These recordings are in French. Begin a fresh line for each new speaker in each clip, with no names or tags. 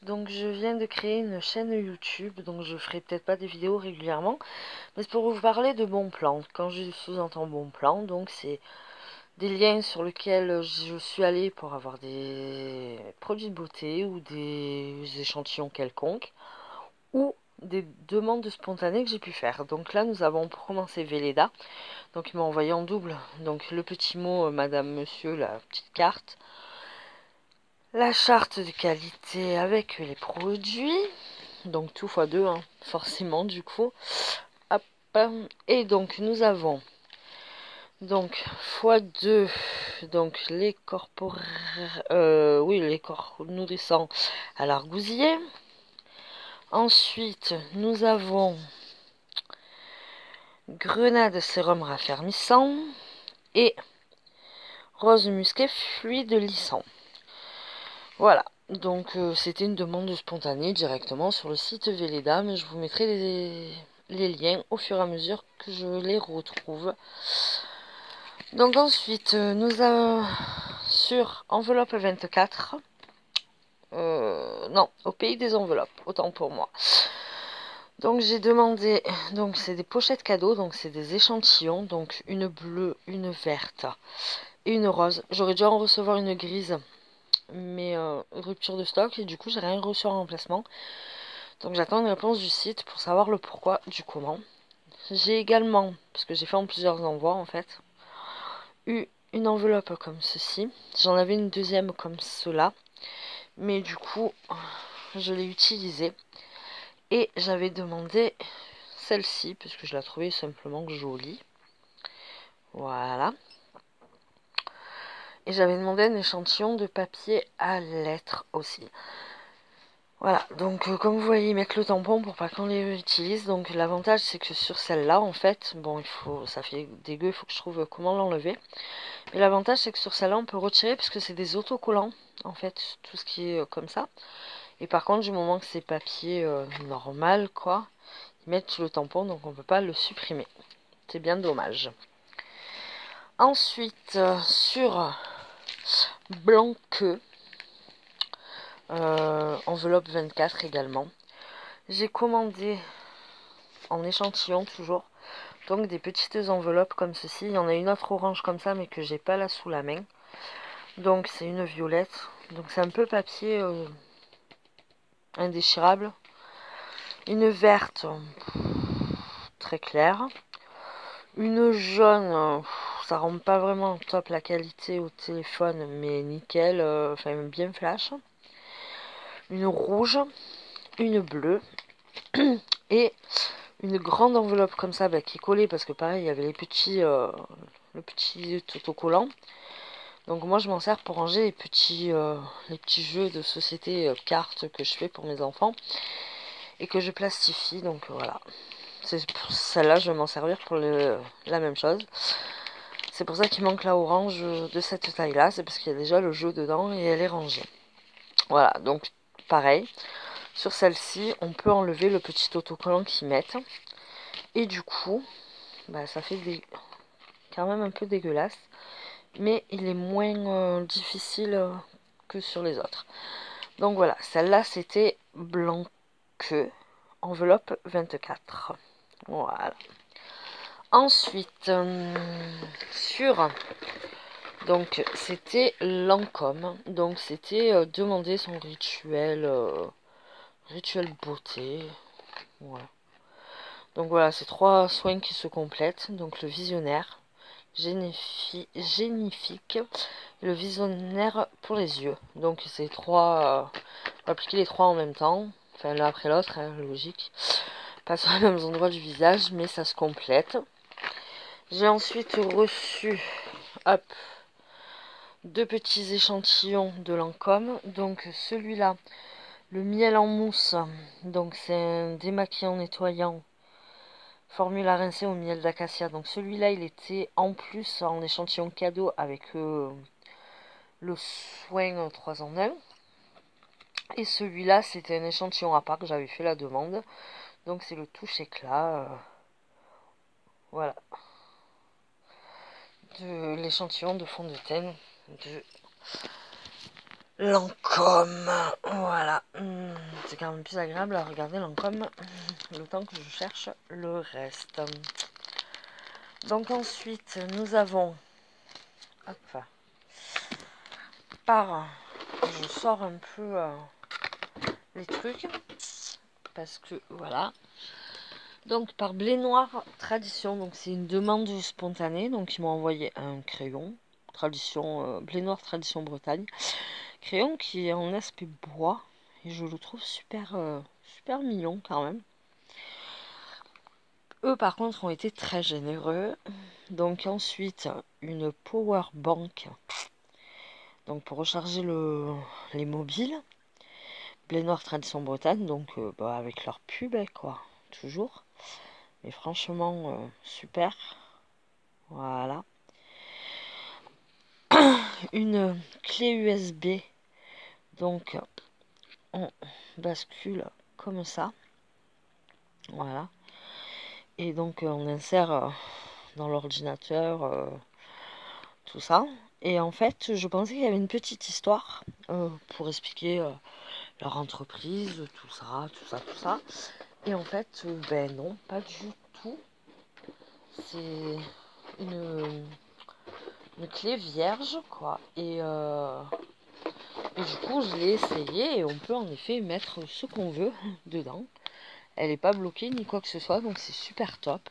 Donc je viens de créer une chaîne YouTube, donc je ferai peut-être pas des vidéos régulièrement, mais c'est pour vous parler de bons plans. Quand je sous-entends bon plan, donc c'est des liens sur lesquels je suis allée pour avoir des produits de beauté ou des échantillons quelconques, ou des demandes spontanées que j'ai pu faire. Donc là nous avons pour commencer Velleda, donc il m'a envoyé en double, donc le petit mot Madame, Monsieur, la petite carte. La charte de qualité avec les produits, donc tout x2, hein, forcément du coup. Hop. Et donc nous avons donc x2, donc les les corps nourrissants à l'argousier. Ensuite nous avons grenade sérum raffermissant et rose musqué fluide lissant. Voilà, donc c'était une demande spontanée directement sur le site Velleda, mais je vous mettrai les liens au fur et à mesure que je les retrouve. Donc ensuite, nous avons sur enveloppe 24, non, au pays des enveloppes, autant pour moi. Donc j'ai demandé, donc c'est des pochettes cadeaux, donc c'est des échantillons, donc une bleue, une verte et une rose. J'aurais dû en recevoir une grise, mais rupture de stock et du coup j'ai rien reçu en remplacement, donc j'attends une réponse du site pour savoir le pourquoi du comment. J'ai également, parce que j'ai fait en plusieurs envois en fait, eu une enveloppe comme ceci. J'en avais une deuxième comme cela, mais du coup je l'ai utilisée et j'avais demandé celle-ci parce que je la trouvais simplement jolie. Voilà, et j'avais demandé un échantillon de papier à lettres aussi. Voilà, donc comme vous voyez, ils mettent le tampon pour pas qu'on les utilise. Donc l'avantage c'est que sur celle-là, en fait, bon, ça fait dégueu, il faut que je trouve comment l'enlever. Mais l'avantage c'est que sur celle-là, on peut retirer parce que c'est des autocollants, en fait, tout ce qui est comme ça. Et par contre, du moment que c'est papier normal, quoi, ils mettent le tampon, donc on peut pas le supprimer. C'est bien dommage. Ensuite, sur Blanqueux, enveloppe 24 également. J'ai commandé en échantillon toujours, donc des petites enveloppes comme ceci. Il y en a une autre orange comme ça, mais que j'ai pas là sous la main. Donc c'est une violette. Donc c'est un peu papier indéchirable. Une verte très claire. Une jaune, ça rend pas vraiment top la qualité au téléphone, mais nickel, enfin bien flash. Une rouge, une bleue et une grande enveloppe comme ça qui est collée parce que pareil il y avait le petit autocollant. Donc moi je m'en sers pour ranger les petits jeux de société cartes que je fais pour mes enfants et que je plastifie. Donc voilà, pour celle-là je vais m'en servir pour la même chose. C'est pour ça qu'il manque la orange de cette taille là, c'est parce qu'il y a déjà le jeu dedans et elle est rangée. Voilà, donc pareil, sur celle-ci on peut enlever le petit autocollant qu'ils mettent. Et du coup, ça fait quand même un peu dégueulasse. Mais il est moins difficile que sur les autres. Donc voilà, celle-là c'était Blanqueux, enveloppe 24. Voilà. Ensuite, donc c'était Lancôme. Donc c'était demander son rituel beauté. Voilà. Donc voilà, c'est 3 soins qui se complètent. Donc le visionnaire, génifique, le visionnaire pour les yeux. Donc c'est 3, on va appliquer les 3 en même temps, enfin l'un après l'autre, hein, logique. Pas sur les mêmes endroits du visage, mais ça se complète. J'ai ensuite reçu, hop, 2 petits échantillons de Lancôme. Donc celui-là, le miel en mousse, donc c'est un démaquillant nettoyant. Formule à rincer au miel d'acacia. Donc celui-là, il était en plus en échantillon cadeau avec le soin 3 en 1. Et celui-là, c'était un échantillon à part que j'avais fait la demande. Donc c'est le touche éclat. Voilà. De l'échantillon de fond de teint de Lancôme. Voilà. C'est quand même plus agréable à regarder Lancôme le temps que je cherche le reste. Donc ensuite, nous avons... Hop. Je sors un peu les trucs. Parce que, voilà. Donc par Blé Noir Tradition. Donc c'est une demande spontanée. Donc ils m'ont envoyé un crayon. Tradition, Blé Noir Tradition Bretagne. Crayon qui est en aspect bois. Et je le trouve super, super mignon quand même. Eux par contre ont été très généreux. Donc ensuite une power bank. Donc pour recharger les mobiles. Blé Noir Tradition Bretagne. Donc avec leur pub quoi. Toujours. Mais franchement super. Voilà. Une clé USB. Donc on bascule comme ça. Voilà. Et donc on insère dans l'ordinateur tout ça. Et en fait, je pensais qu'il y avait une petite histoire pour expliquer leur entreprise, tout ça, tout ça, tout ça. Et en fait, ben non, pas du tout. C'est une, une clé vierge, quoi. Et du coup, je l'ai essayé et on peut en effet mettre ce qu'on veut dedans. Elle n'est pas bloquée ni quoi que ce soit, donc c'est super top.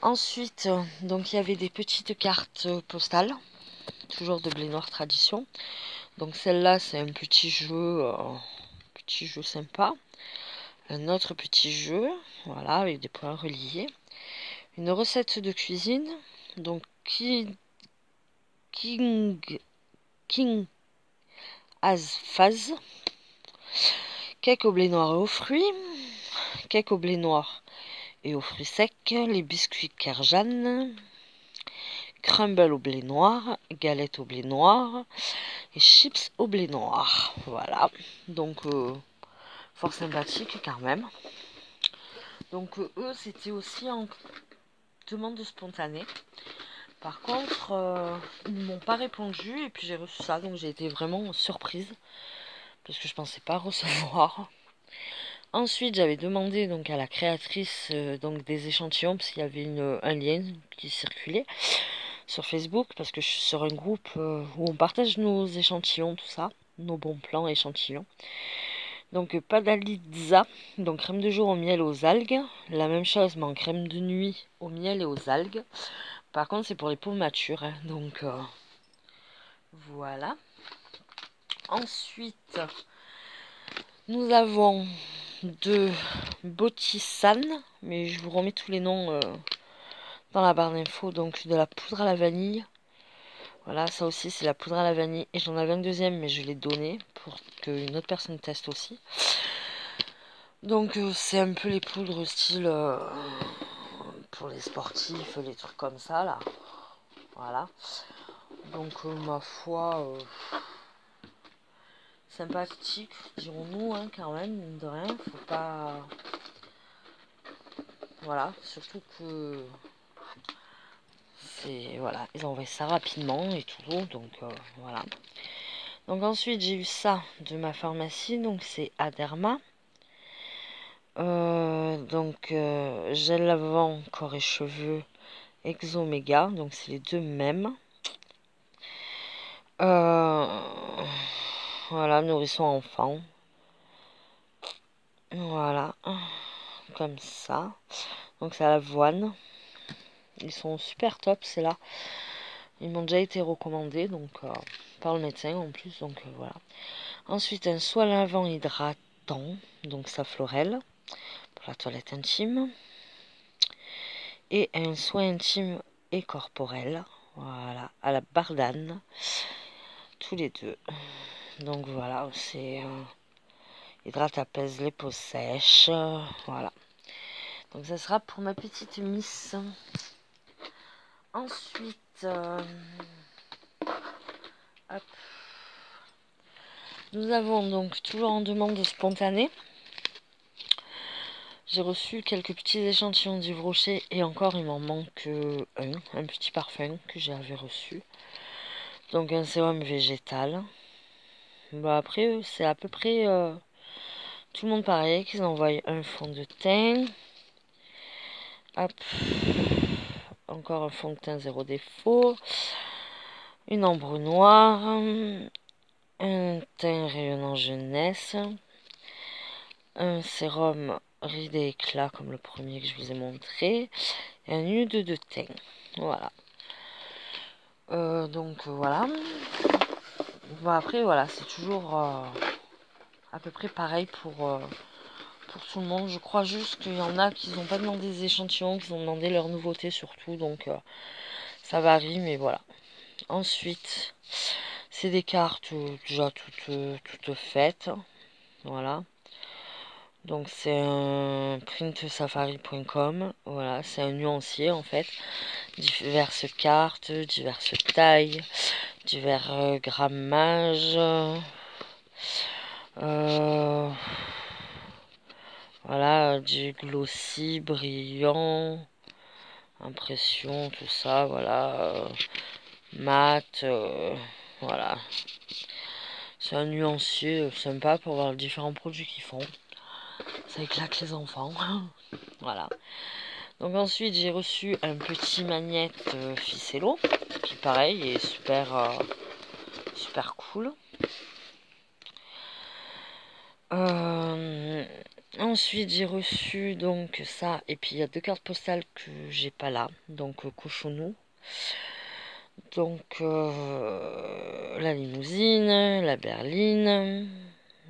Ensuite, donc il y avait des petites cartes postales, toujours de Blé Noir Tradition. Donc celle-là, c'est un petit jeu sympa. Un autre petit jeu, voilà, avec des points reliés. Une recette de cuisine, donc King as Faz. Cake au blé noir et aux fruits. Cake au blé noir et aux fruits secs. Les biscuits Kerjan. Crumble au blé noir. Galette au blé noir. Et chips au blé noir. Voilà. Donc, fort sympathique quand même. Donc, eux, c'était aussi en demande spontanée. Par contre, ils ne m'ont pas répondu et puis j'ai reçu ça. Donc, j'ai été vraiment surprise. Parce que je pensais pas recevoir. Ensuite, j'avais demandé donc à la créatrice donc des échantillons parce qu'il y avait un lien qui circulait sur Facebook parce que je suis sur un groupe où on partage nos échantillons, tout ça, nos bons plans échantillons. Donc Padalitza, donc crème de jour au miel et aux algues. La même chose mais en crème de nuit au miel et aux algues. Par contre, c'est pour les peaux matures, hein, donc voilà. Ensuite, nous avons de Botisan, mais je vous remets tous les noms dans la barre d'infos. Donc de la poudre à la vanille. Voilà, ça aussi c'est la poudre à la vanille. Et j'en avais un deuxième, mais je l'ai donné pour qu'une autre personne teste aussi. Donc c'est un peu les poudres style pour les sportifs, les trucs comme ça là. Voilà. Donc ma foi, sympathique, dirons-nous, hein, quand même, mine de rien. Faut pas... Voilà, surtout que... Voilà, ils ont envoyé ça rapidement et tout, donc voilà. Donc ensuite j'ai eu ça de ma pharmacie, donc c'est Aderma. Gel lavant corps et cheveux Exoméga, donc c'est les deux mêmes. Voilà, nourrisson enfant. Voilà, comme ça. Donc c'est à l'avoine. Ils sont super top, c'est là. Ils m'ont déjà été recommandés, donc par le médecin en plus, donc voilà. Ensuite, un soin lavant hydratant, donc ça florel, pour la toilette intime. Et un soin intime et corporel, voilà, à la bardane, tous les deux. Donc voilà, c'est hydrate, apaise les peaux sèches, voilà. Donc ça sera pour ma petite miss. Ensuite, hop. Nous avons donc toujours en demande spontanée. J'ai reçu quelques petits échantillons d'Yves Rocher et encore il m'en manque un petit parfum que j'avais reçu. Donc un sérum végétal. Bah après, c'est à peu près tout le monde pareil, qu'ils envoient un fond de teint. Hop. Encore un fond de teint zéro défaut. Une ombre noire. Un teint rayonnant jeunesse. Un sérum ride et éclat comme le premier que je vous ai montré. Et un nude de teint. Voilà. Donc voilà. Bon, après voilà, c'est toujours à peu près pareil pour tout le monde. Je crois juste qu'il y en a qui n'ont pas demandé des échantillons, qui ont demandé leurs nouveautés surtout. Donc ça varie, mais voilà. Ensuite, c'est des cartes déjà toutes faites. Voilà. Donc c'est un printsafari.com. Voilà, c'est un nuancier en fait. Diverses cartes, diverses tailles, divers grammages. Voilà, du glossy, brillant, impression, tout ça, voilà. Mat, voilà. C'est un nuancier sympa pour voir les différents produits qu'ils font. Ça éclate les enfants. Voilà. Donc ensuite j'ai reçu un petit magnète ficello qui pareil est super super cool. Ensuite j'ai reçu donc ça et puis il y a 2 cartes postales que j'ai pas là, donc cochonou. Donc la limousine, la berline,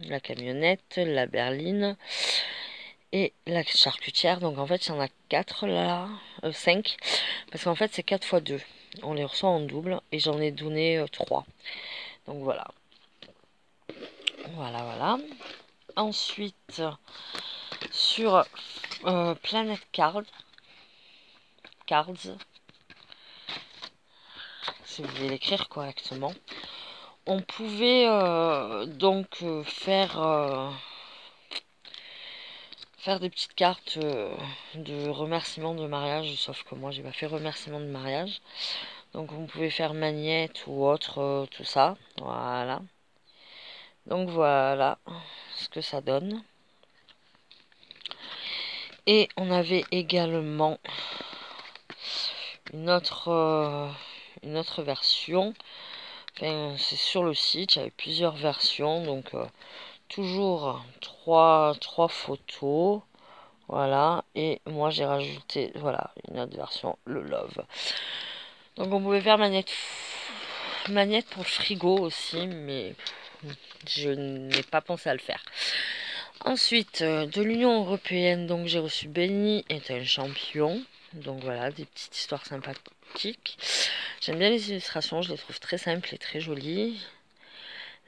la camionnette, la berline et la charcutière. Donc en fait il y en a 4 là, 5, parce qu'en fait c'est 4 x 2. On les reçoit en double et j'en ai donné 3. Donc voilà. Voilà. Ensuite, sur Planet Cards, si vous voulez l'écrire correctement, on pouvait donc faire des petites cartes de remerciement de mariage, sauf que moi j'ai pas fait remerciement de mariage. Donc on pouvait faire magnète ou autre, tout ça. Voilà. Donc voilà ce que ça donne. Et on avait également une autre version. Enfin, c'est sur le site, il y avait plusieurs versions. Donc toujours trois photos. Voilà. Et moi j'ai rajouté voilà une autre version, le Love. Donc on pouvait faire manette pour le frigo aussi, mais je n'ai pas pensé à le faire. Ensuite, de l'Union Européenne, donc j'ai reçu Benny est un champion. Donc voilà, des petites histoires sympathiques. J'aime bien les illustrations, je les trouve très simples et très jolies.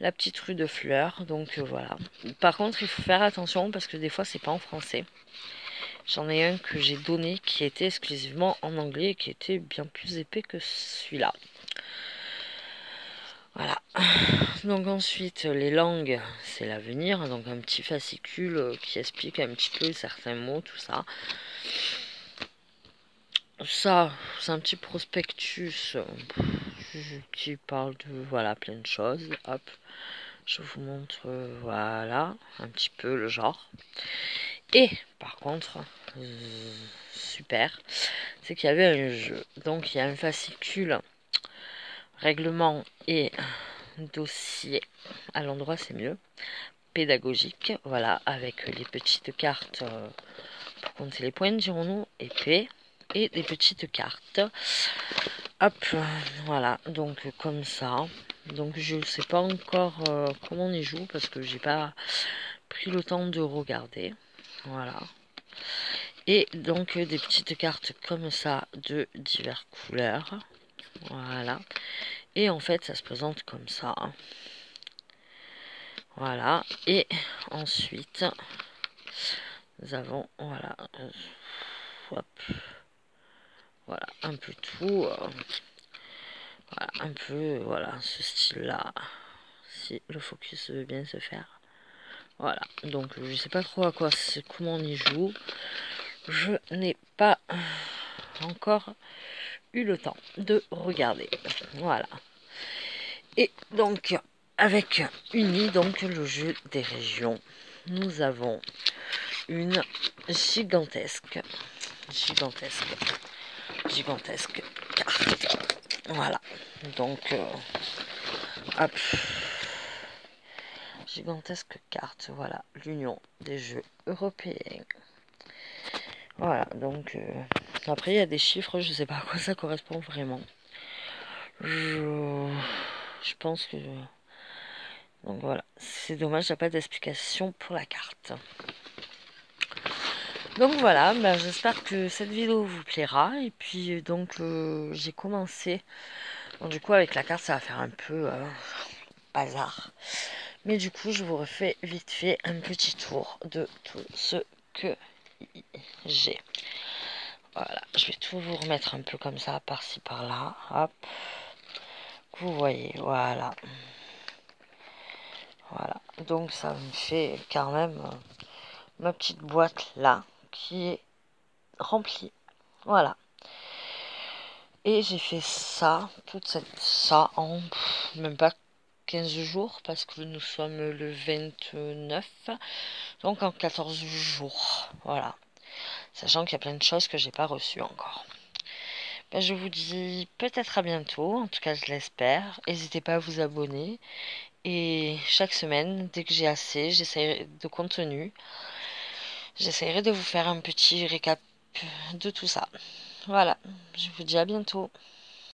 La petite rue de fleurs, donc voilà. Par contre, il faut faire attention parce que des fois, c'est pas en français. J'en ai un que j'ai donné qui était exclusivement en anglais et qui était bien plus épais que celui-là. Voilà. Donc ensuite, les langues, c'est l'avenir. Donc un petit fascicule qui explique un petit peu certains mots, tout ça. Ça, c'est un petit prospectus qui parle de voilà plein de choses. Hop, je vous montre voilà un petit peu le genre. Et par contre, super, c'est qu'il y avait un jeu. Donc il y a un fascicule, règlement et dossier. À l'endroit c'est mieux. Pédagogique, voilà, avec les petites cartes pour compter les points, dirons-nous, épée. Et des petites cartes. Hop, voilà, donc comme ça. Donc je sais pas encore comment on y joue parce que j'ai pas pris le temps de regarder. Voilà. Et donc des petites cartes comme ça de diverses couleurs. Voilà. Et en fait ça se présente comme ça. Voilà. Et ensuite nous avons voilà. Hop. Voilà, un peu tout. Voilà, un peu, voilà, ce style-là. Si le focus veut bien se faire. Voilà, donc je sais pas trop comment on y joue. Je n'ai pas encore eu le temps de regarder. Voilà. Et donc, avec Uni, donc le jeu des régions. Nous avons une gigantesque carte. Voilà, donc hop, gigantesque carte, voilà, l'Union des Jeux Européens. Voilà, donc après il y a des chiffres, je sais pas à quoi ça correspond vraiment. Je pense que... Donc voilà, c'est dommage, il n'y a pas d'explication pour la carte. Donc voilà, ben, j'espère que cette vidéo vous plaira. Et puis donc j'ai commencé. Bon, du coup avec la carte ça va faire un peu bazar. Mais du coup je vous refais vite fait un petit tour de tout ce que j'ai. Voilà, je vais tout vous remettre un peu comme ça, par-ci par-là. Hop. Vous voyez, voilà. Voilà, donc ça me fait quand même ma petite boîte là qui est remplie. Voilà. Et j'ai fait ça, ça en même pas 15 jours parce que nous sommes le 29, donc en 14 jours. Voilà. Sachant qu'il y a plein de choses que j'ai pas reçues encore. Ben, je vous dis peut-être à bientôt, en tout cas je l'espère. N'hésitez pas à vous abonner. Et chaque semaine, dès que j'ai assez, j'essaierai de contenu. J'essaierai de vous faire un petit récap de tout ça. Voilà, je vous dis à bientôt.